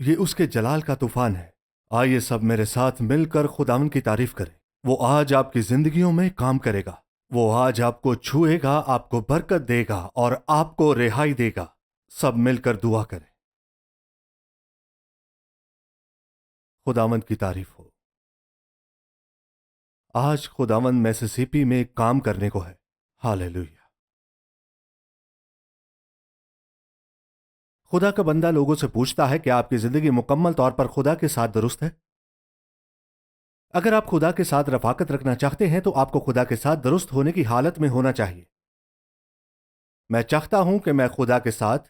یہ اس کے جلال کا طوفان ہے۔ آئیے سب میرے ساتھ مل کر خداوند کی تعریف کریں۔ وہ آج آپ کی زندگیوں میں کام کرے گا۔ وہ آج آپ کو چھوئے گا، آپ کو برکت دے گا اور آپ کو رہائی دے گا۔ سب مل کر دعا کریں۔ خداوند کی تعریف ہو۔ آج خداوند میسیسیپی میں کام کرنے کو ہے۔ ہاللیلویا۔ خدا کا بندہ لوگوں سے پوچھتا ہے کہ آپ کی زندگی مکمل طور پر خدا کے ساتھ درست ہے؟ اگر آپ خدا کے ساتھ رفاقت رکھنا چاہتے ہیں تو آپ کو خدا کے ساتھ درست ہونے کی حالت میں ہونا چاہیے۔ میں چاہتا ہوں کہ میں خدا کے ساتھ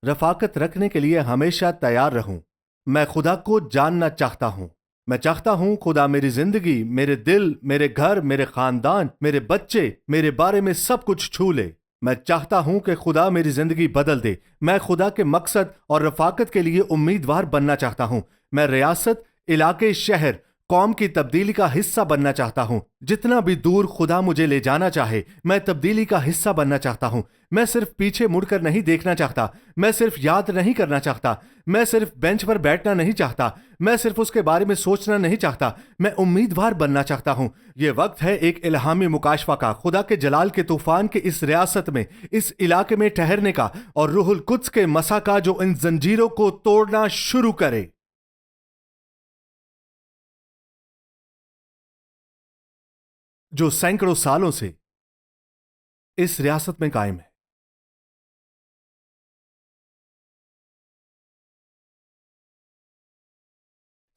رفاقت رکھنے کے لیے ہمیشہ تیار رہوں۔ میں خدا کو جاننا چاہتا ہوں۔ میں چاہتا ہوں خدا میری زندگی، میرے دل، میرے گھر، میرے خاندان، میرے بچے، میرے بارے میں سب کچھ چھو لے۔ میں چاہتا ہوں کہ خدا میری زندگی بدل دے۔ میں خدا کے مقصد اور رفاقت کے لیے امیدوار بننا چاہتا ہوں۔ میں ریاست، علاقے، شہر، قوم کی تبدیلی کا حصہ بننا چاہتا ہوں۔ جتنا بھی دور خدا مجھے لے جانا چاہے، میں تبدیلی کا حصہ بننا چاہتا ہوں۔ میں صرف پیچھے مڑ کر نہیں دیکھنا چاہتا۔ میں صرف یاد نہیں کرنا چاہتا۔ میں صرف بینچ پر بیٹھنا نہیں چاہتا۔ میں صرف اس کے بارے میں سوچنا نہیں چاہتا۔ میں امیدوار بننا چاہتا ہوں۔ یہ وقت ہے ایک الہامی مکاشفہ کا، خدا کے جلال کے طوفان کے اس ریاست میں، اس علاقے میں ٹھہرنے کا، اور روح القدس کے مسا کا جو ان زنجیروں کو توڑنا شروع کرے۔ جو سینکڑوں سالوں سے اس ریاست میں قائم ہے۔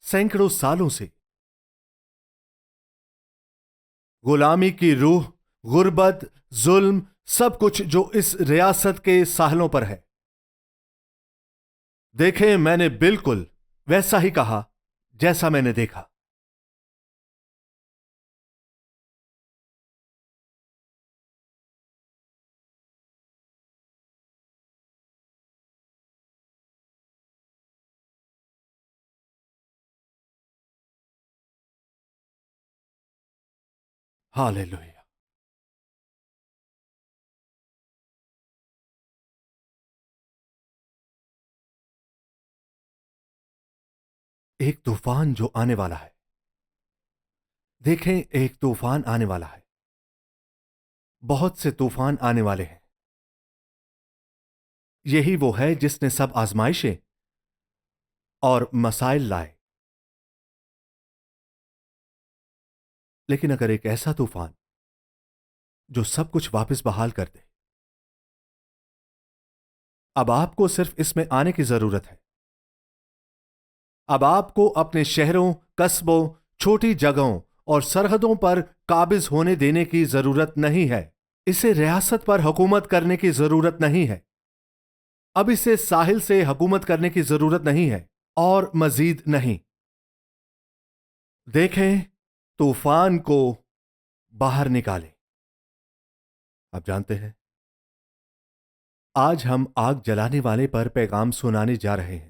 سینکڑوں سالوں سے غلامی کی روح، غربت، ظلم، سب کچھ جو اس ریاست کے ساحلوں پر ہے۔ دیکھیں، میں نے بالکل ویسا ہی کہا جیسا میں نے دیکھا۔ ہاللیلویا۔ ایک طوفان جو آنے والا ہے۔ دیکھیں، ایک طوفان آنے والا ہے۔ بہت سے طوفان آنے والے ہیں۔ یہی وہ ہے جس نے سب آزمائشیں اور مسائل لائے۔ لیکن اگر ایک ایسا طوفان جو سب کچھ واپس بحال کر دے، اب آپ کو صرف اس میں آنے کی ضرورت ہے۔ اب آپ کو اپنے شہروں، قصبوں، چھوٹی جگہوں اور سرحدوں پر قابض ہونے دینے کی ضرورت نہیں ہے۔ اسے ریاست پر حکومت کرنے کی ضرورت نہیں ہے۔ اب اسے ساحل سے حکومت کرنے کی ضرورت نہیں ہے، اور مزید نہیں۔ دیکھیں، طوفان کو باہر نکالیں۔ آپ جانتے ہیں، آج ہم آگ جلانے والے پر پیغام سنانے جا رہے ہیں۔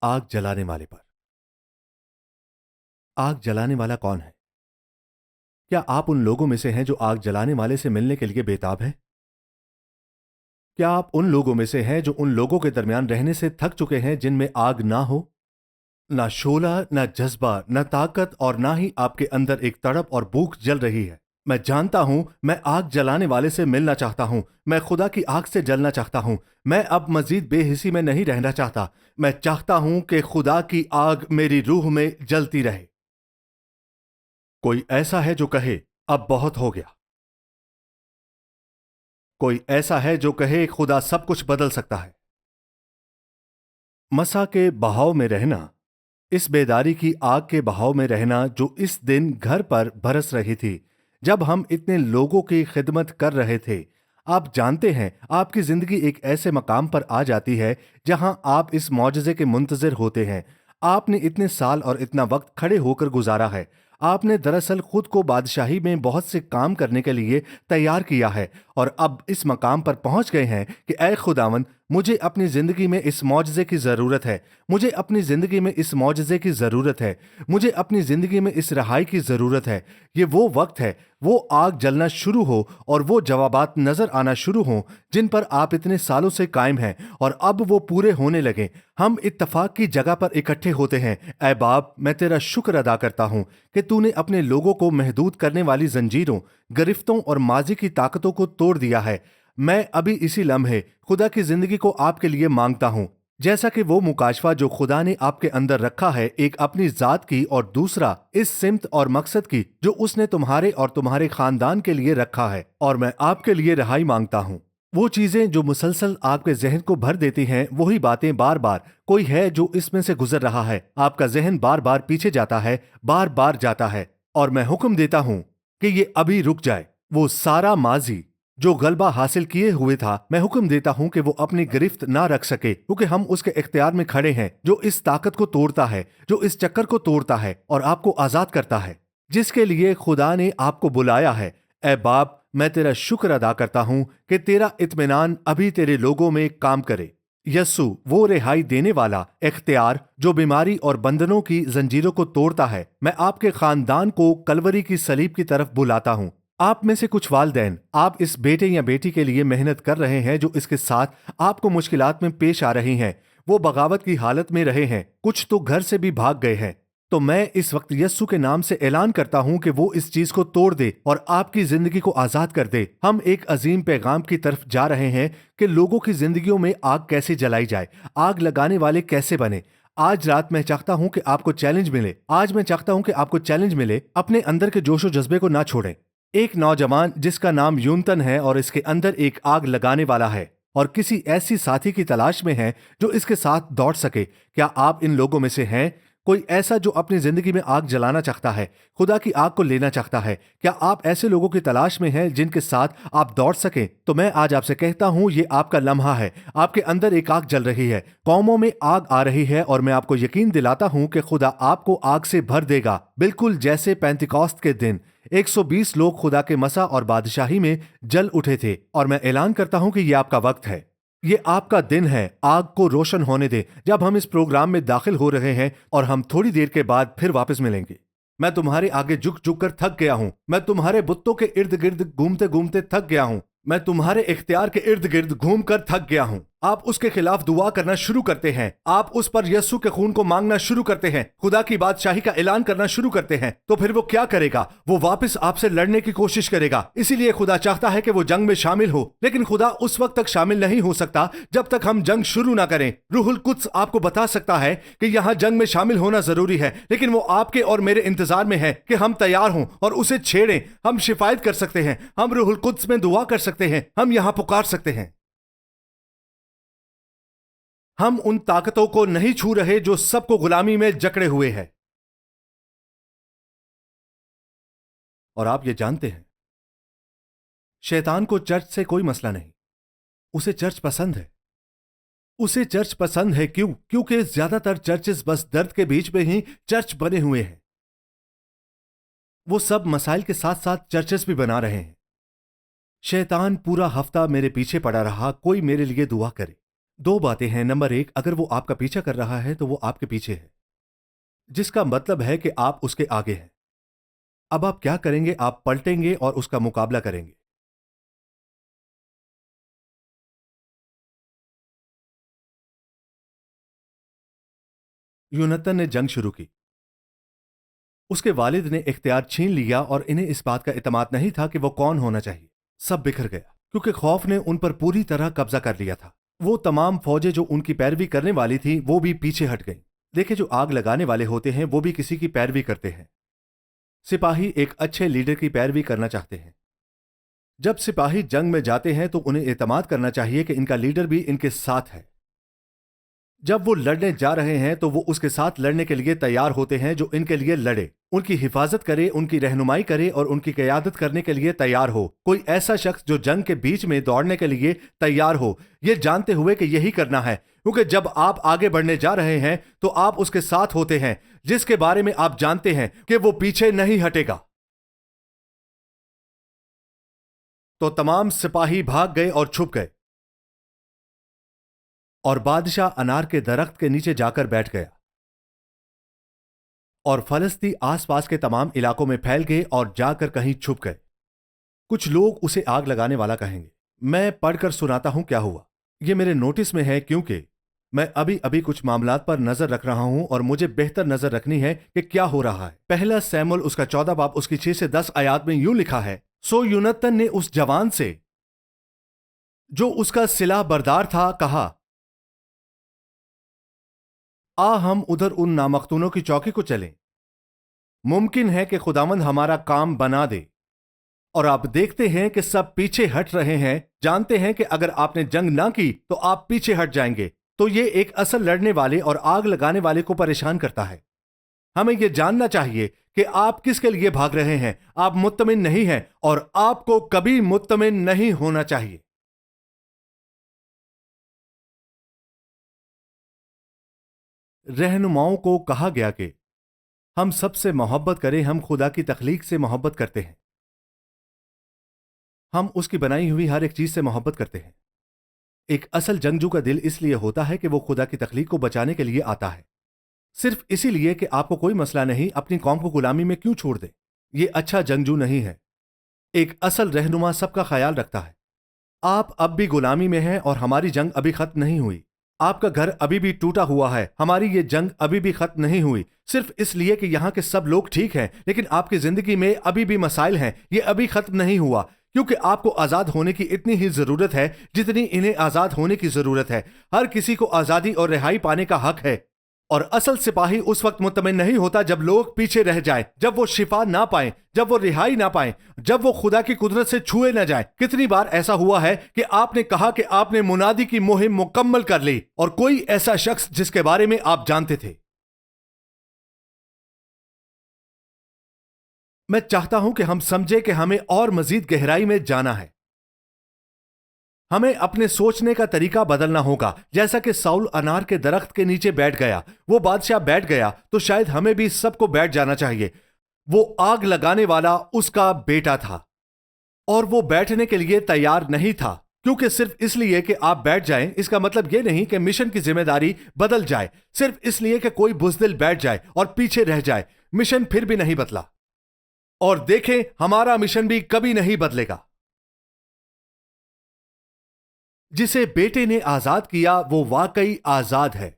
آگ جلانے والے پر۔ آگ جلانے والا کون ہے؟ کیا آپ ان لوگوں میں سے ہیں جو آگ جلانے والے سے ملنے کے لیے بےتاب ہیں؟ کیا آپ ان لوگوں میں سے ہیں جو ان لوگوں کے درمیان رہنے سے تھک چکے ہیں جن میں آگ نہ ہو؟ نہ شعلہ، نہ جذبہ، نہ طاقت، اور نہ ہی آپ کے اندر ایک تڑپ اور بھوک جل رہی ہے۔ میں جانتا ہوں، میں آگ جلانے والے سے ملنا چاہتا ہوں۔ میں خدا کی آگ سے جلنا چاہتا ہوں۔ میں اب مزید بے حسی میں نہیں رہنا چاہتا۔ میں چاہتا ہوں کہ خدا کی آگ میری روح میں جلتی رہے۔ کوئی ایسا ہے جو کہے اب بہت ہو گیا۔ کوئی ایسا ہے جو کہے خدا سب کچھ بدل سکتا ہے۔ مسا کے بہاؤ میں رہنا، اس بیداری کی آگ کے بہاؤ میں رہنا جو اس دن گھر پر برس رہی تھی جب ہم اتنے لوگوں کی خدمت کر رہے تھے۔ آپ جانتے ہیں، آپ کی زندگی ایک ایسے مقام پر آ جاتی ہے جہاں آپ اس معجزے کے منتظر ہوتے ہیں۔ آپ نے اتنے سال اور اتنا وقت کھڑے ہو کر گزارا ہے۔ آپ نے دراصل خود کو بادشاہی میں بہت سے کام کرنے کے لیے تیار کیا ہے، اور اب اس مقام پر پہنچ گئے ہیں کہ اے خداوند، मुझे अपनी जिंदगी में इस मौजज़े की जरूरत है। मुझे अपनी जिंदगी में इस मौजज़े की जरूरत है। मुझे अपनी जिंदगी में इस रहाई की जरूरत है। ये वो वक्त है, वो आग जलना शुरू हो और वो जवाबात नजर आना शुरू हों जिन पर आप इतने सालों से कायम हैं और अब वो पूरे होने लगे। हम इत्तफाक की जगह पर इकट्ठे होते हैं। ऐ बाप, मैं तेरा शुक्र अदा करता हूँ कि तूने अपने लोगों को महदूद करने वाली जंजीरों, गिरफ्तों और माजी की ताकतों को तोड़ दिया है। मैं अभी इसी लम्हे खुदा की जिंदगी को आपके लिए मांगता हूँ, जैसा कि वो मुकाशवा जो खुदा ने आपके अंदर रखा है, एक अपनी जात की और दूसरा इस सिमत और मकसद की जो उसने तुम्हारे और तुम्हारे खानदान के लिए रखा है। और मैं आपके लिए रिहाई मांगता हूँ। वो चीजें जो मुसलसल आपके जहन को भर देती हैं, वही बातें बार बार कोई है जो इसमें से गुजर रहा है। आपका जहन बार बार पीछे जाता है, बार बार जाता है, और मैं हुक्म देता हूं कि ये अभी रुक जाए। वो सारा माजी जो गलबा हासिल किए हुए था, मैं हुक्म देता हूं कि वो अपनी गिरफ्त ना रख सके, क्योंकि हम उसके इख्तियार में खड़े हैं जो इस ताकत को तोड़ता है, जो इस चक्कर को तोड़ता है और आपको आजाद करता है, जिसके लिए खुदा ने आपको बुलाया है। ऐ बाप, मैं तेरा शुक्र अदा करता हूं कि तेरा इत्मीनान अभी तेरे लोगों में काम करे। यस्सु वो रिहाई देने वाला इख्तियार जो बीमारी और बंधनों की जंजीरों को तोड़ता है, मैं आपके खानदान को कलवरी की सलीब की तरफ बुलाता हूं। आप में से कुछ वालदैन, आप इस बेटे या बेटी के लिए मेहनत कर रहे हैं जो इसके साथ आपको मुश्किलात में पेश आ रही हैं। वो बगावत की हालत में रहे हैं, कुछ तो घर से भी भाग गए हैं। तो मैं इस वक्त यस्सु के नाम से ऐलान करता हूं कि वो इस चीज को तोड़ दे और आपकी जिंदगी को आजाद कर दे। हम एक अजीम पैगाम की तरफ जा रहे हैं कि लोगों की जिंदगियों में आग कैसे जलाई जाए, आग लगाने वाले कैसे बने। आज रात मैं चाहता हूं कि आपको चैलेंज मिले। आज मैं चाहता हूं कि आपको चैलेंज मिले। अपने अंदर के जोशो जज्बे को ना छोड़ें। एक नौजवान जिसका नाम यूनतन है और इसके अंदर एक आग लगाने वाला है और किसी ऐसी साथी की तलाश में है जो इसके साथ दौड़ सके। क्या आप इन लोगों में से हैं? कोई ऐसा जो अपनी जिंदगी में आग जलाना चाहता है, खुदा की आग को लेना चाहता है? क्या आप ऐसे लोगों की तलाश में हैं जिनके साथ आप दौड़ सकें? तो मैं आज आपसे कहता हूं, ये आपका लम्हा है। आपके अंदर एक आग जल रही है, कौमों में आग आ रही है, और मैं आपको यकीन दिलाता हूं कि खुदा आपको आग से भर देगा, बिल्कुल जैसे पेंतिकॉस्त के दिन 120 लोग खुदा के मसा और बादशाही में जल उठे थे। और मैं ऐलान करता हूं कि ये आपका वक्त है, ये आपका दिन है। आग को रोशन होने दे। जब हम इस प्रोग्राम में दाखिल हो रहे हैं और हम थोड़ी देर के बाद फिर वापस मिलेंगे। मैं तुम्हारे आगे झुक झुक कर थक गया हूं। मैं तुम्हारे बुत्तों के इर्द गिर्द घूमते घूमते थक गया हूं। मैं तुम्हारे इख्तियार के इर्द गिर्द घूम कर थक गया हूं। आप उसके खिलाफ दुआ करना शुरू करते हैं, आप उस पर यस्सु के खून को मांगना शुरू करते हैं, खुदा की बादशाही का ऐलान करना शुरू करते हैं। तो फिर वो क्या करेगा? वो वापस आपसे लड़ने की कोशिश करेगा। इसीलिए खुदा चाहता है कि वो जंग में शामिल हो, लेकिन खुदा उस वक्त तक शामिल नहीं हो सकता जब तक हम जंग शुरू ना करें। रूहुल कुद्स आपको बता सकता है कि यहाँ जंग में शामिल होना जरूरी है, लेकिन वो आपके और मेरे इंतजार में है कि हम तैयार हों और उसे छेड़ें। हम शिफायत कर सकते हैं, हम रूहुल कुद्स में दुआ कर सकते हैं, हम यहाँ पुकार सकते हैं। हम उन ताकतों को नहीं छू रहे जो सबको गुलामी में जकड़े हुए हैं। और आप ये जानते हैं, शैतान को चर्च से कोई मसला नहीं। उसे चर्च पसंद है। उसे चर्च पसंद है क्यों? क्योंकि ज्यादातर चर्चेस बस दर्द के बीच में ही चर्च बने हुए हैं। वो सब मसाइल के साथ साथ चर्चेस भी बना रहे हैं। शैतान पूरा हफ्ता मेरे पीछे पड़ा रहा, कोई मेरे लिए दुआ करे। दो बातें हैं। नंबर एक, अगर वो आपका पीछा कर रहा है तो वो आपके पीछे है, जिसका मतलब है कि आप उसके आगे हैं। अब आप क्या करेंगे? आप पलटेंगे और उसका मुकाबला करेंगे। यूनतन ने जंग शुरू की। उसके वालिद ने इख्तियार छीन लिया और इन्हें इस बात का इत्मीनान नहीं था कि वो कौन होना चाहिए। सब बिखर गया क्योंकि खौफ ने उन पर पूरी तरह कब्जा कर लिया था। वो तमाम फौजें जो उनकी पैरवी करने वाली थी वो भी पीछे हट गईं। देखे, जो आग लगाने वाले होते हैं वो भी किसी की पैरवी करते हैं। सिपाही एक अच्छे लीडर की पैरवी करना चाहते हैं। जब सिपाही जंग में जाते हैं तो उन्हें एतमाद करना चाहिए कि इनका लीडर भी इनके साथ है। जब वो लड़ने जा रहे हैं तो वो उसके साथ लड़ने के लिए तैयार होते हैं जो इनके लिए लड़े, उनकी हिफाजत करे, उनकी रहनुमाई करे और उनकी क़यादत करने के लिए तैयार हो। कोई ऐसा शख्स जो जंग के बीच में दौड़ने के लिए तैयार हो, ये जानते हुए कि यही करना है, क्योंकि जब आप आगे बढ़ने जा रहे हैं तो आप उसके साथ होते हैं जिसके बारे में आप जानते हैं कि वो पीछे नहीं हटेगा। तो तमाम सिपाही भाग गए और छुप गए। اور بادشاہ انار کے درخت کے نیچے جا کر بیٹھ گیا، اور فلسطی آس پاس کے تمام علاقوں میں پھیل گئے اور جا کر کہیں چھپ گئے۔ کچھ لوگ اسے آگ لگانے والا کہیں گے۔ میں پڑھ کر سناتا ہوں کیا ہوا۔ یہ میرے نوٹس میں ہے کیونکہ میں ابھی ابھی کچھ معاملات پر نظر رکھ رہا ہوں اور مجھے بہتر نظر رکھنی ہے کہ کیا ہو رہا ہے۔ پہلا سیمول اس کا 14 باب اس کی 6 سے 10 آیات میں یوں لکھا ہے، سو یونتن نے اس جوان سے جو اس کا سلاح بردار تھا کہا، ہم ادھر ان نامختونوں کی چوکی کو چلیں، ممکن ہے کہ خداوند ہمارا کام بنا دے۔ اور آپ دیکھتے ہیں کہ سب پیچھے ہٹ رہے ہیں، جانتے ہیں کہ اگر آپ نے جنگ نہ کی تو آپ پیچھے ہٹ جائیں گے۔ تو یہ ایک اصل لڑنے والے اور آگ لگانے والے کو پریشان کرتا ہے۔ ہمیں یہ جاننا چاہیے کہ آپ کس کے لیے بھاگ رہے ہیں۔ آپ مطمئن نہیں ہیں اور آپ کو کبھی مطمئن نہیں ہونا چاہیے۔ رہنماؤں کو کہا گیا کہ ہم سب سے محبت کریں، ہم خدا کی تخلیق سے محبت کرتے ہیں، ہم اس کی بنائی ہوئی ہر ایک چیز سے محبت کرتے ہیں۔ ایک اصل جنگجو کا دل اس لیے ہوتا ہے کہ وہ خدا کی تخلیق کو بچانے کے لیے آتا ہے، صرف اسی لیے کہ آپ کو کوئی مسئلہ نہیں اپنی قوم کو غلامی میں کیوں چھوڑ دے۔ یہ اچھا جنگجو نہیں ہے۔ ایک اصل رہنما سب کا خیال رکھتا ہے۔ آپ اب بھی غلامی میں ہیں اور ہماری جنگ ابھی ختم نہیں ہوئی۔ آپ کا گھر ابھی بھی ٹوٹا ہوا ہے، ہماری یہ جنگ ابھی بھی ختم نہیں ہوئی، صرف اس لیے کہ یہاں کے سب لوگ ٹھیک ہیں، لیکن آپ کی زندگی میں ابھی بھی مسائل ہیں، یہ ابھی ختم نہیں ہوا، کیونکہ آپ کو آزاد ہونے کی اتنی ہی ضرورت ہے جتنی انہیں آزاد ہونے کی ضرورت ہے۔ ہر کسی کو آزادی اور رہائی پانے کا حق ہے، اور اصل سپاہی اس وقت مطمئن نہیں ہوتا جب لوگ پیچھے رہ جائیں، جب وہ شفا نہ پائیں، جب وہ رہائی نہ پائیں، جب وہ خدا کی قدرت سے چھوئے نہ جائیں۔ کتنی بار ایسا ہوا ہے کہ آپ نے کہا کہ آپ نے منادی کی مہم مکمل کر لی، اور کوئی ایسا شخص جس کے بارے میں آپ جانتے تھے۔ میں چاہتا ہوں کہ ہم سمجھیں کہ ہمیں اور مزید گہرائی میں جانا ہے۔ ہمیں اپنے سوچنے کا طریقہ بدلنا ہوگا، جیسا کہ ساؤل انار کے درخت کے نیچے بیٹھ گیا، وہ بادشاہ بیٹھ گیا، تو شاید ہمیں بھی سب کو بیٹھ جانا چاہیے۔ وہ آگ لگانے والا اس کا بیٹا تھا، اور وہ بیٹھنے کے لیے تیار نہیں تھا، کیونکہ صرف اس لیے کہ آپ بیٹھ جائیں اس کا مطلب یہ نہیں کہ مشن کی ذمہ داری بدل جائے۔ صرف اس لیے کہ کوئی بزدل بیٹھ جائے اور پیچھے رہ جائے، مشن پھر بھی نہیں بدلا۔ اور دیکھیں، ہمارا مشن بھی کبھی نہیں بدلے گا۔ جسے بیٹے نے آزاد کیا وہ واقعی آزاد ہے۔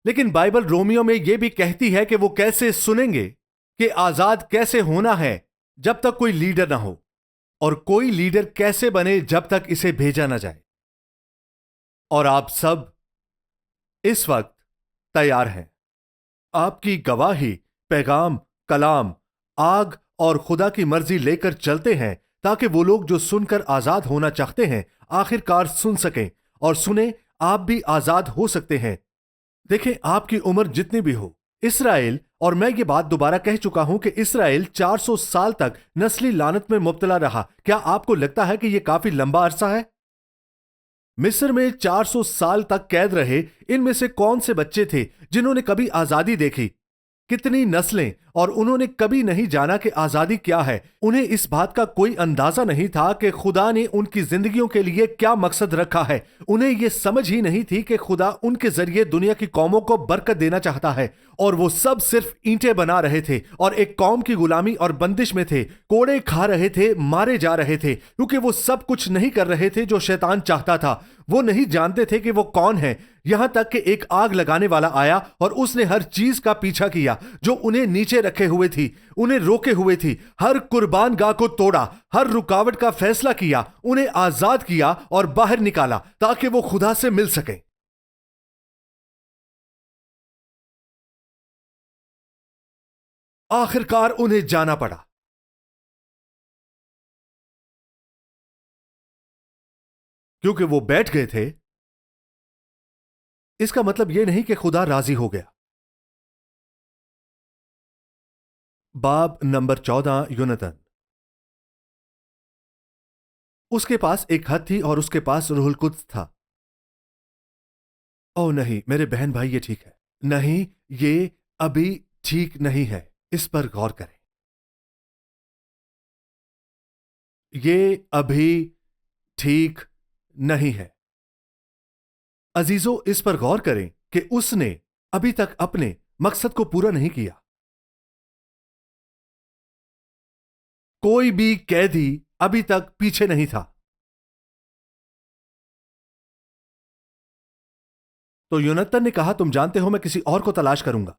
لیکن بائبل رومیو میں یہ بھی کہتی ہے کہ وہ کیسے سنیں گے، کہ آزاد کیسے ہونا ہے جب تک کوئی لیڈر نہ ہو، اور کوئی لیڈر کیسے بنے جب تک اسے بھیجا نہ جائے۔ اور آپ سب اس وقت تیار ہیں۔ آپ کی گواہی، پیغام، کلام، آگ اور خدا کی مرضی لے کر چلتے ہیں، تاکہ وہ لوگ جو سن کر آزاد ہونا چاہتے ہیں آخر کار سن سکیں، اور سنیں آپ بھی آزاد ہو سکتے ہیں۔ دیکھیں، آپ کی عمر جتنی بھی ہو، اسرائیل، اور میں یہ بات دوبارہ کہہ چکا ہوں کہ اسرائیل 400 سال تک نسلی لعنت میں مبتلا رہا۔ کیا آپ کو لگتا ہے کہ یہ کافی لمبا عرصہ ہے؟ مصر میں 400 سال تک قید رہے، ان میں سے کون سے بچے تھے جنہوں نے کبھی آزادی دیکھی؟ کتنی نسلیں، اور انہوں نے کبھی نہیں جانا کہ آزادی کیا ہے۔ انہیں اس بات کا کوئی اندازہ نہیں تھا کہ خدا نے ان کی زندگیوں کے لیے کیا مقصد رکھا ہے۔ انہیں یہ سمجھ ہی نہیں تھی کہ خدا ان کے ذریعے دنیا کی قوموں کو برکت دینا چاہتا ہے، اور وہ سب صرف اینٹیں بنا رہے تھے اور ایک قوم کی غلامی اور بندش میں تھے، کوڑے کھا رہے تھے، مارے جا رہے تھے، کیونکہ وہ سب کچھ نہیں کر رہے تھے جو شیطان چاہتا تھا۔ وہ نہیں جانتے تھے کہ وہ کون ہے، یہاں تک کہ ایک آگ لگانے والا آیا اور اس نے ہر چیز کا پیچھا کیا جو انہیں نیچے رکھے ہوئے تھی، انہیں روکے ہوئے تھی، ہر قربان گاہ کو توڑا، ہر رکاوٹ کا فیصلہ کیا، انہیں آزاد کیا اور باہر نکالا تاکہ وہ خدا سے مل سکیں۔ آخر کار انہیں جانا پڑا، کیونکہ وہ بیٹھ گئے تھے۔ اس کا مطلب یہ نہیں کہ خدا راضی ہو گیا۔ باب نمبر 14 یونتن۔ اس کے پاس ایک ہتھ تھی اور اس کے پاس روح القدس تھا۔ او نہیں میرے بہن بھائی، یہ ٹھیک ہے نہیں، یہ ابھی ٹھیک نہیں ہے، اس پر غور کریں۔ یہ ابھی ٹھیک نہیں ہے۔ अजीजों, इस पर गौर करें कि उसने अभी तक अपने मकसद को पूरा नहीं किया। कोई भी कैदी अभी तक पीछे नहीं था। तो योनातान ने कहा, तुम जानते हो मैं किसी और को तलाश करूंगा।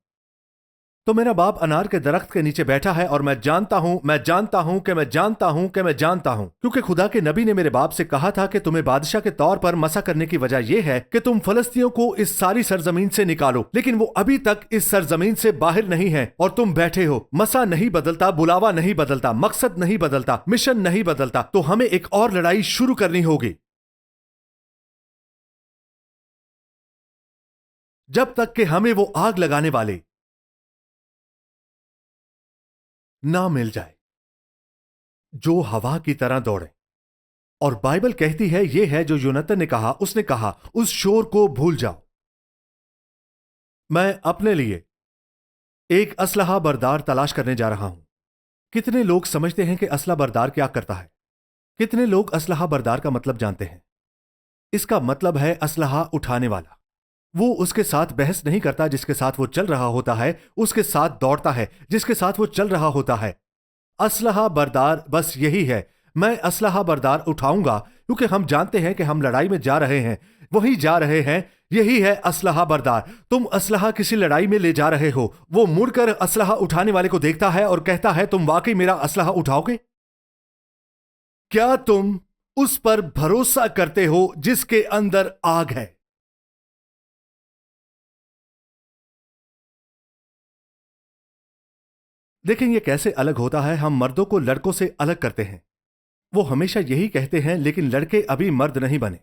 तो मेरा बाप अनार के दरख्त के नीचे बैठा है और मैं जानता हूं, मैं जानता हूं कि मैं जानता हूं कि मैं जानता हूं, क्योंकि खुदा के नबी ने मेरे बाप से कहा था कि तुम्हें बादशाह के तौर पर मसा करने की वजह यह है कि तुम फलस्तियों को इस सारी सरजमीन से निकालो, लेकिन वो अभी तक इस सरजमीन से बाहर नहीं है और तुम बैठे हो। मसा नहीं बदलता, बुलावा नहीं बदलता, मकसद नहीं बदलता, मिशन नहीं बदलता, तो हमें एक और लड़ाई शुरू करनी होगी जब तक कि हमें वो आग लगाने वाले ना मिल जाए जो हवा की तरह दौड़े। और बाइबल कहती है, यह है जो योनातान ने कहा। उसने कहा, उस शोर को भूल जाओ। मैं अपने लिए एक असलहा बरदार तलाश करने जा रहा हूं। कितने लोग समझते हैं कि असलहा बरदार क्या करता है? कितने लोग असलहा बरदार का मतलब जानते हैं? इसका मतलब है असलहा उठाने वाला। वो उसके साथ बहस नहीं करता जिसके साथ वो चल रहा होता है, उसके साथ दौड़ता है जिसके साथ वो चल रहा होता है। असलहा बरदार बस यही है। मैं असलहा बरदार उठाऊंगा क्योंकि हम जानते हैं कि हम लड़ाई में जा रहे हैं, वही जा रहे हैं। यही है असलहा बरदार। तुम असलहा किसी लड़ाई में ले जा रहे हो। वो मुड़कर असलहा उठाने वाले को देखता है और कहता है, तुम वाकई मेरा असलहा उठाओगे? क्या तुम उस पर भरोसा करते हो जिसके अंदर आग है? देखें ये कैसे अलग होता है। हम मर्दों को लड़कों से अलग करते हैं। वो हमेशा यही कहते हैं, लेकिन लड़के अभी मर्द नहीं बने।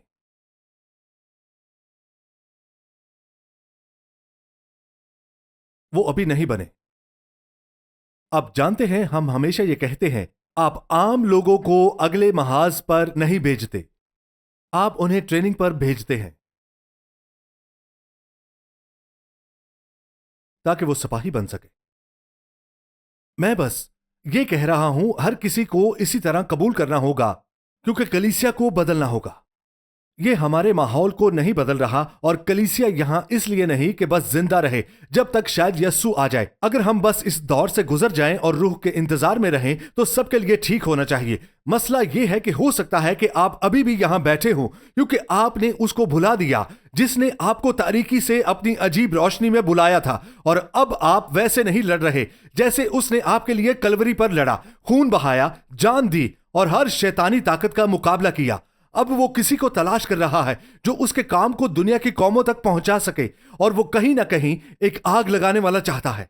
वो अभी नहीं बने। अब जानते हैं, हम हमेशा ये कहते हैं, आप आम लोगों को अगले महाज पर नहीं भेजते, आप उन्हें ट्रेनिंग पर भेजते हैं ताकि वो सिपाही बन सके। मैं बस ये कह रहा हूं, हर किसी को इसी तरह कबूल करना होगा क्योंकि कलीसिया को बदलना होगा। ये हमारे माहौल को नहीं बदल रहा और कलीसिया यहां इसलिए नहीं कि बस जिंदा रहे जब तक शायद यस्सु आ जाए। अगर हम बस इस दौर से गुजर जाएं और रूह के इंतजार में रहें तो सबके लिए ठीक होना चाहिए। मसला ये है कि हो सकता है कि आप अभी भी यहां बैठे हो क्योंकि आपने उसको भुला दिया जिसने आपको तारीकी से अपनी अजीब रोशनी में बुलाया था, और अब आप वैसे नहीं लड़ रहे जैसे उसने आपके लिए कलवरी पर लड़ा, खून बहाया, जान दी और हर शैतानी ताकत का मुकाबला किया। अब वो किसी को तलाश कर रहा है जो उसके काम को दुनिया की कौमों तक पहुंचा सके, और वो कहीं ना कहीं एक आग लगाने वाला चाहता है।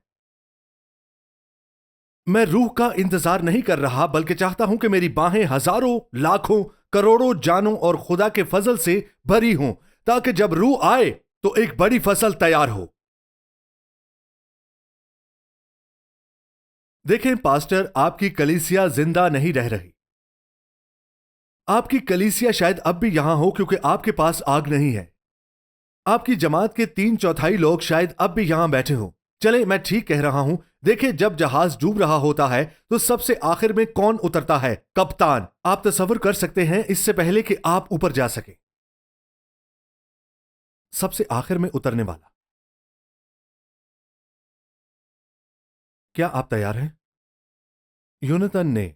मैं रूह का इंतजार नहीं कर रहा, बल्कि चाहता हूं कि मेरी बाहें हजारों, लाखों, करोड़ों जानों और खुदा के फजल से भरी हों, ताकि जब रूह आए तो एक बड़ी फसल तैयार हो। देखें पास्टर, आपकी कलीसिया जिंदा नहीं रह रही। आपकी कलीसिया शायद अब भी यहां हो क्योंकि आपके पास आग नहीं है। आपकी जमात के 3/4 लोग शायद अब भी यहां बैठे हो। चले, मैं ठीक कह रहा हूं। देखिए, जब जहाज डूब रहा होता है तो सबसे आखिर में कौन उतरता है? कप्तान। आप तसव्वुर कर सकते हैं, इससे पहले कि आप ऊपर जा सके, सबसे आखिर में उतरने वाला। क्या आप तैयार हैं? योनातान ने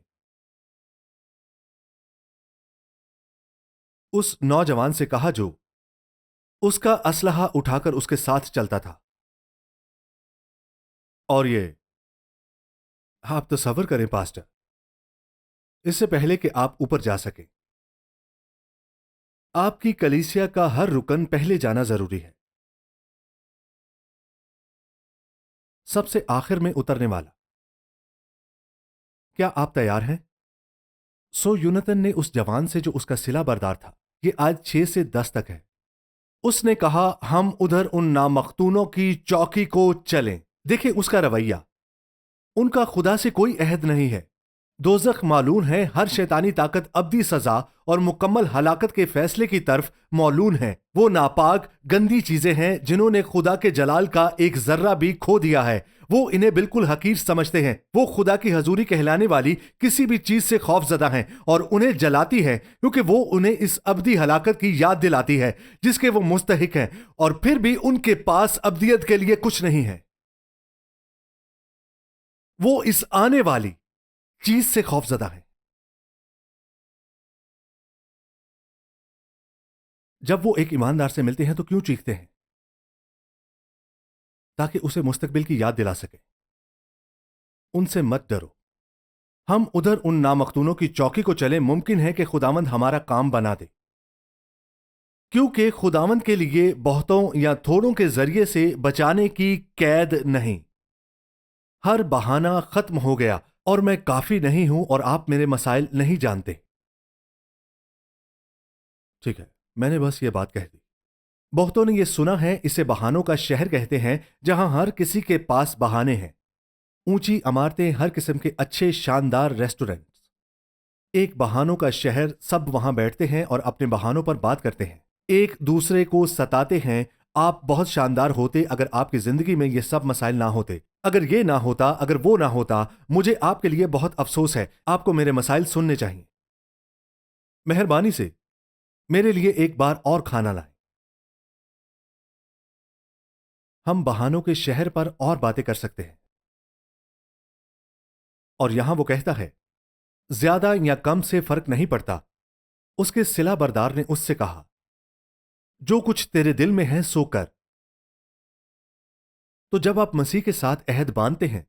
उस नौजवान से कहा जो उसका असलहा उठाकर उसके साथ चलता था। और ये आप तसव्वुर करें पास्टर, इससे पहले कि आप ऊपर जा सके, आपकी कलीसिया का हर रुकन पहले जाना जरूरी है, सबसे आखिर में उतरने वाला। क्या आप तैयार हैं? सो योनातान ने उस जवान से जो उसका सिला बरदार था, ये आज 6 से 10 तक है, उसने कहा, हम उधर उन नामख्तूनों की चौकी को चलें। देखें उसका रवैया, उनका खुदा से कोई अहद नहीं है। دوزخ मालून है, हर शैतानी ताकत अब्दी सजा और मुकम्मल हलाकत के फैसले की तरफ मौलून है। वो नापाक गंदी चीजें हैं जिन्होंने खुदा के जलाल का एक जर्रा भी खो दिया है। वो इन्हें बिल्कुल हकीर समझते हैं। वो खुदा की हजूरी कहलाने वाली किसी भी चीज से खौफजदा हैं और उन्हें जलाती हैं क्योंकि वो उन्हें इस अब्दी हलाकत की याद दिलाती है जिसके वो मुस्तहिक हैं, और फिर भी उनके पास अब्दियत के लिए कुछ नहीं है। वो इस आने वाली चीज से खौफजदा है। जब वो एक ईमानदार से मिलते हैं तो क्यों चीखते हैं? ताकि उसे मुस्तकबिल की याद दिला सके। उनसे मत डरो। हम उधर उन नामख्तूनों की चौकी को चले, मुमकिन है कि खुदावंद हमारा काम बना दे, क्योंकि खुदावंद के लिए बहुतों या थोड़ों के जरिए से बचाने की कैद नहीं। हर बहाना खत्म हो गया और मैं काफी नहीं हूं और आप मेरे मसाइल नहीं जानते। ठीक है, मैंने बस ये बात कह दी। बहुतों ने यह सुना है, इसे बहानों का शहर कहते हैं जहां हर किसी के पास बहाने हैं। ऊंची इमारतें, हर किस्म के अच्छे शानदार रेस्टोरेंट्स, एक बहानों का शहर। सब वहां बैठते हैं और अपने बहानों पर बात करते हैं, एक दूसरे को सताते हैं। आप बहुत शानदार होते अगर आपकी जिंदगी में ये सब मसाइल ना होते। अगर ये ना होता, अगर वो ना होता, मुझे आपके लिए बहुत अफसोस है। आपको मेरे मसाइल सुनने चाहिए। मेहरबानी से मेरे लिए एक बार और खाना लाएं। हम बहानों के शहर पर और बातें कर सकते हैं। और यहां वो कहता है, ज्यादा या कम से फर्क नहीं पड़ता। उसके सिला बरदार ने उससे कहा, जो कुछ तेरे दिल में है सो कर। तो जब आप मसीह के साथ अहद बांधते हैं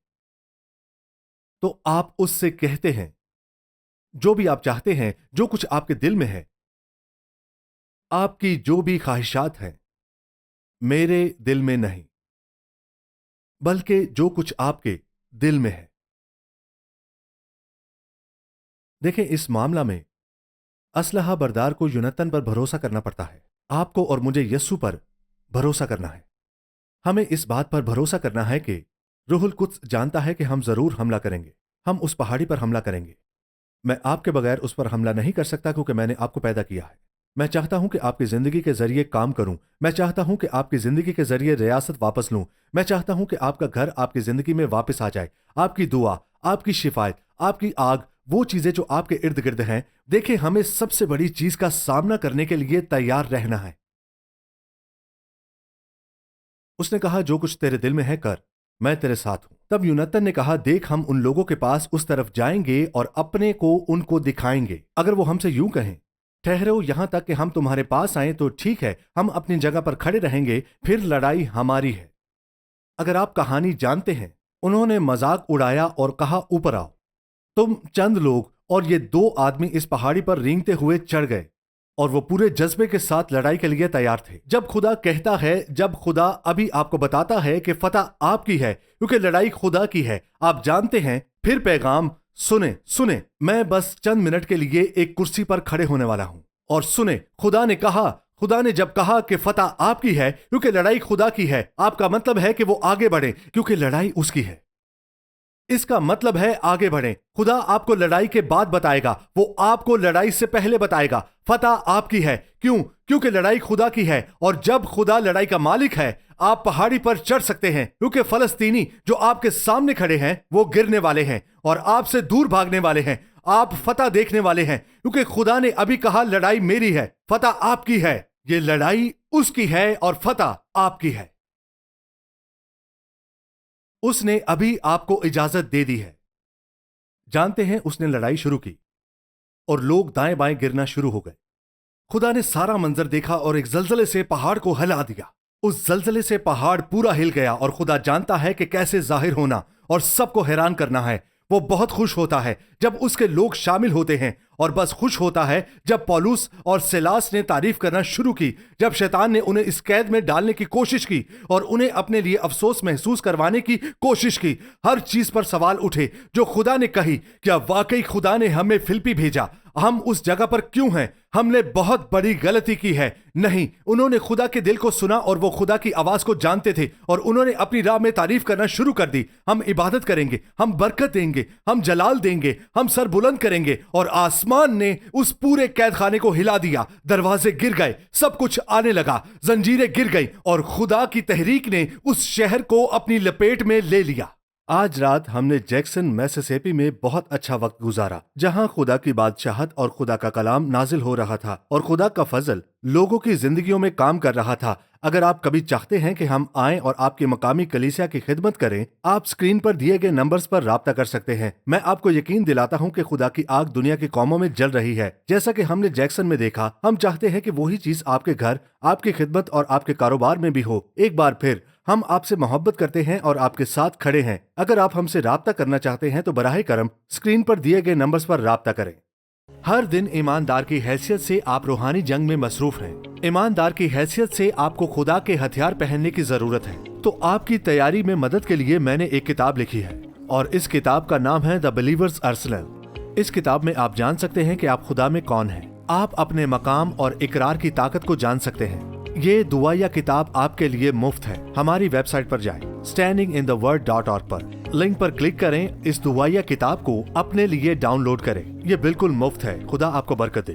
तो आप उससे कहते हैं, जो भी आप चाहते हैं, जो कुछ आपके दिल में है, आपकी जो भी ख्वाहिशात हैं, मेरे दिल में नहीं, बल्कि जो कुछ आपके दिल में है। देखें, इस मामला में असलहा बरदार को यूनतन पर भरोसा करना पड़ता है। आपको और मुझे यस्सु पर भरोसा करना है। हमें इस बात पर भरोसा करना है कि रूहुल कुद्स जानता है कि हम जरूर हमला करेंगे। हम उस पहाड़ी पर हमला करेंगे। मैं आपके बगैर उस पर हमला नहीं कर सकता क्योंकि मैंने आपको पैदा किया है। मैं चाहता हूं कि आपकी जिंदगी के जरिए काम करूं। मैं चाहता हूं कि आपकी जिंदगी के जरिए रियासत वापस लूं। मैं चाहता हूं कि आपका घर आपकी जिंदगी में वापस आ जाए। आपकी दुआ, आपकी शिफायत, आपकी आग, वो चीजें जो आपके इर्द गिर्द हैं। देखें, हमें सबसे बड़ी चीज का सामना करने के लिए तैयार रहना है। उसने कहा, जो कुछ तेरे दिल में है कर, मैं तेरे साथ हूं। तब यूनतन ने कहा, देख, हम उन लोगों के पास उस तरफ जाएंगे और अपने को उनको दिखाएंगे। अगर वो हमसे यूं कहें, ठहरो यहां तक कि हम तुम्हारे पास आए, तो ठीक है, हम अपनी जगह पर खड़े रहेंगे, फिर लड़ाई हमारी है। अगर आप कहानी जानते हैं, उन्होंने मजाक उड़ाया और कहा, ऊपर आओ। तुम चंद लोग और ये दो आदमी इस पहाड़ी पर रेंगते हुए चढ़ गए और वो पूरे जज्बे के साथ लड़ाई के लिए तैयार थे। जब खुदा कहता है, जब खुदा अभी आपको बताता है कि फतह आपकी है क्योंकि लड़ाई खुदा की है, आप जानते हैं, फिर पैगाम सुने सुने। मैं बस चंद मिनट के लिए एक कुर्सी पर खड़े होने वाला हूं और सुने। खुदा ने कहा, खुदा ने जब कहा कि फतह आपकी है क्योंकि लड़ाई खुदा की है, आपका मतलब है कि वो आगे बढ़े क्योंकि लड़ाई उसकी है। इसका मतलब है आगे बढ़ें। खुदा आपको लड़ाई के बाद बताएगा, वो आपको लड़ाई से पहले बताएगा। फतह आपकी है। क्यों? क्योंकि लड़ाई खुदा की है। और जब खुदा लड़ाई का मालिक है, आप पहाड़ी पर चढ़ सकते हैं क्योंकि फलस्तीनी जो आपके सामने खड़े हैं वो गिरने वाले हैं और आपसे दूर भागने वाले हैं। आप फतह देखने वाले हैं क्योंकि खुदा ने अभी कहा, लड़ाई मेरी है, फतह आपकी है। ये लड़ाई उसकी है और फतह आपकी है। उसने अभी आपको इजाजत दे दी है। जानते हैं, उसने लड़ाई शुरू की और लोग दाएं बाएं गिरना शुरू हो गए। खुदा ने सारा मंजर देखा और एक जलजले से पहाड़ को हिला दिया। उस जलजले से पहाड़ पूरा हिल गया और खुदा जानता है कि कैसे जाहिर होना और सबको हैरान करना है। वो बहुत खुश होता है जब उसके लोग शामिल होते हैं اور بس خوش ہوتا ہے جب پولس اور سیلاس نے تعریف کرنا شروع کی، جب شیطان نے انہیں اس قید میں ڈالنے کی کوشش کی اور انہیں اپنے لیے افسوس محسوس کروانے کی کوشش کی۔ ہر چیز پر سوال اٹھے جو خدا نے کہی۔ کیا واقعی خدا نے ہمیں فلپی بھیجا؟ ہم اس جگہ پر کیوں ہیں؟ ہم نے بہت بڑی غلطی کی ہے۔ نہیں، انہوں نے خدا کے دل کو سنا اور وہ خدا کی آواز کو جانتے تھے اور انہوں نے اپنی راہ میں تعریف کرنا شروع کر دی۔ ہم عبادت کریں گے، ہم برکت دیں گے، ہم جلال دیں گے، ہم سر بلند کریں گے۔ اور آسمان نے اس پورے قید خانے کو ہلا دیا، دروازے گر گئے، سب کچھ آنے لگا، زنجیریں گر گئیں اور خدا کی تحریک نے اس شہر کو اپنی لپیٹ میں لے لیا۔ آج رات ہم نے جیکسن میسیسیپی میں بہت اچھا وقت گزارا، جہاں خدا کی بادشاہت اور خدا کا کلام نازل ہو رہا تھا اور خدا کا فضل لوگوں کی زندگیوں میں کام کر رہا تھا۔ اگر آپ کبھی چاہتے ہیں کہ ہم آئیں اور آپ کی مقامی کلیسیا کی خدمت کریں، آپ سکرین پر دیے گئے نمبرز پر رابطہ کر سکتے ہیں۔ میں آپ کو یقین دلاتا ہوں کہ خدا کی آگ دنیا کی قوموں میں جل رہی ہے، جیسا کہ ہم نے جیکسن میں دیکھا۔ ہم چاہتے ہیں کہ وہی چیز آپ کے گھر، آپ کی خدمت اور آپ کے کاروبار میں بھی ہو۔ ایک بار پھر ہم آپ سے محبت کرتے ہیں اور آپ کے ساتھ کھڑے ہیں۔ اگر آپ ہم سے رابطہ کرنا چاہتے ہیں تو براہ کرم سکرین پر دیے گئے نمبرز پر رابطہ کریں۔ ہر دن ایماندار کی حیثیت سے آپ روحانی جنگ میں مصروف ہیں۔ ایماندار کی حیثیت سے آپ کو خدا کے ہتھیار پہننے کی ضرورت ہے۔ تو آپ کی تیاری میں مدد کے لیے میں نے ایک کتاب لکھی ہے اور اس کتاب کا نام ہے دی بلیورز ارسنل۔ اس کتاب میں آپ جان سکتے ہیں کہ آپ خدا میں کون ہیں۔ آپ اپنے مقام اور اقرار کی طاقت کو جان سکتے ہیں۔ یہ دعائیہ کتاب آپ کے لیے مفت ہے۔ ہماری ویب سائٹ پر جائیں standinginthe.word.org پر لنک پر کلک کریں، اس دعائیہ کتاب کو اپنے لیے ڈاؤن لوڈ کریں۔ یہ بالکل مفت ہے۔ خدا آپ کو برکت دے۔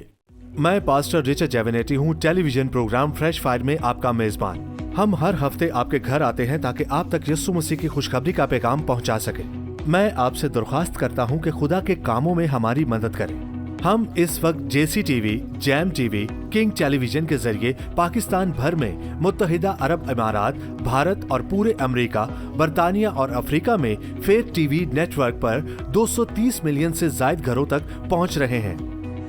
میں پاسٹر رچرڈ جیونیٹی ہوں، ٹیلی ویژن پروگرام فریش فائر میں آپ کا میزبان۔ ہم ہر ہفتے آپ کے گھر آتے ہیں تاکہ آپ تک یسوع مسیح کی خوشخبری کا پیغام پہنچا سکیں۔ میں آپ سے درخواست کرتا ہوں کہ خدا کے کاموں میں ہماری مدد کریں۔ ہم اس وقت JC TV، جیم ٹی وی، کنگ ٹیلی ویژن کے ذریعے پاکستان بھر میں، متحدہ عرب امارات، بھارت اور پورے امریکہ، برطانیہ اور افریقہ میں فیتھ TV نیٹ ورک پر 230 ملین سے زائد گھروں تک پہنچ رہے ہیں۔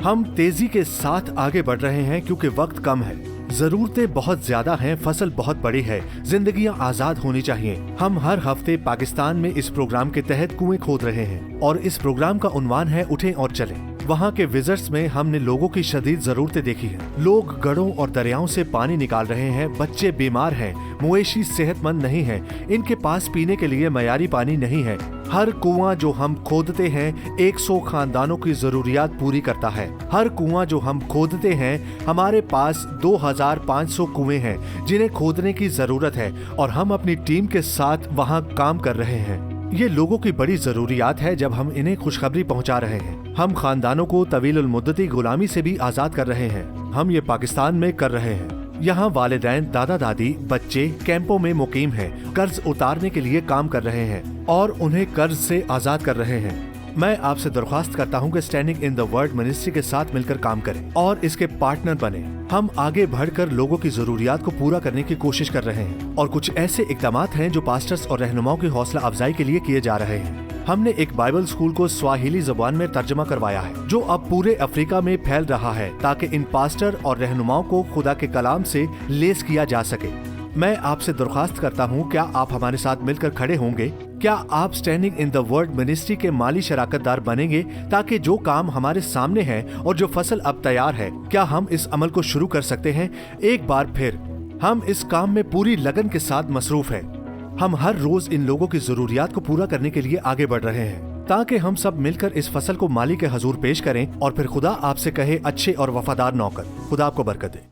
ہم تیزی کے ساتھ آگے بڑھ رہے ہیں کیونکہ وقت کم ہے، ضرورتیں بہت زیادہ ہیں، فصل بہت بڑی ہے، زندگیاں آزاد ہونی چاہیے۔ ہم ہر ہفتے پاکستان میں اس پروگرام کے تحت کنویں کھود رہے ہیں اور اس پروگرام کا عنوان ہے اٹھیں اور چلیں۔ وہاں کے وزٹس میں ہم نے لوگوں کی شدید ضرورتیں دیکھی ہیں۔ لوگ گڑھوں اور دریاؤں سے پانی نکال رہے ہیں، بچے بیمار ہیں، مویشی صحت مند نہیں ہیں، ان کے پاس پینے کے لیے معیاری پانی نہیں ہے۔ ہر کنواں جو ہم کھودتے ہیں 100 خاندانوں کی ضروریات پوری کرتا ہے۔ ہر کنواں جو ہم کھودتے ہیں، ہمارے پاس 2500 کنویں ہیں جنہیں کھودنے کی ضرورت ہے اور ہم اپنی ٹیم کے ساتھ وہاں کام کر رہے ہیں۔ یہ لوگوں کی بڑی ضروریات ہے جب ہم انہیں خوشخبری پہنچا رہے ہیں۔ ہم خاندانوں کو طویل المدتی غلامی سے بھی آزاد کر رہے ہیں۔ ہم یہ پاکستان میں کر رہے ہیں۔ یہاں والدین، دادا دادی، بچے کیمپوں میں مقیم ہیں، قرض اتارنے کے لیے کام کر رہے ہیں اور انہیں قرض سے آزاد کر رہے ہیں۔ میں آپ سے درخواست کرتا ہوں کہ standing in the word ministry کے ساتھ مل کر کام کریں اور اس کے پارٹنر بنیں۔ ہم آگے بڑھ کر لوگوں کی ضروریات کو پورا کرنے کی کوشش کر رہے ہیں اور کچھ ایسے اقدامات ہیں جو پاسٹرز اور رہنماؤں کی حوصلہ افزائی کے لیے کیے جا رہے ہیں۔ ہم نے ایک بائبل اسکول کو سواہیلی زبان میں ترجمہ کروایا ہے جو اب پورے افریقہ میں پھیل رہا ہے تاکہ ان پاسٹر اور رہنماؤں کو خدا کے کلام سے لیس کیا جا سکے۔ میں آپ سے درخواست کرتا ہوں، کیا آپ ہمارے ساتھ مل کر کھڑے ہوں گے؟ کیا آپ standing in the word ministry کے مالی شراکت دار بنیں گے تاکہ جو کام ہمارے سامنے ہے اور جو فصل اب تیار ہے، کیا ہم اس عمل کو شروع کر سکتے ہیں؟ ایک بار پھر ہم اس کام میں پوری لگن کے ساتھ مصروف ہیں۔ ہم ہر روز ان لوگوں کی ضروریات کو پورا کرنے کے لیے آگے بڑھ رہے ہیں تاکہ ہم سب مل کر اس فصل کو مالی کے حضور پیش کریں اور پھر خدا آپ سے کہے، اچھے اور وفادار نوکر۔ خدا آپ کو برکت دے۔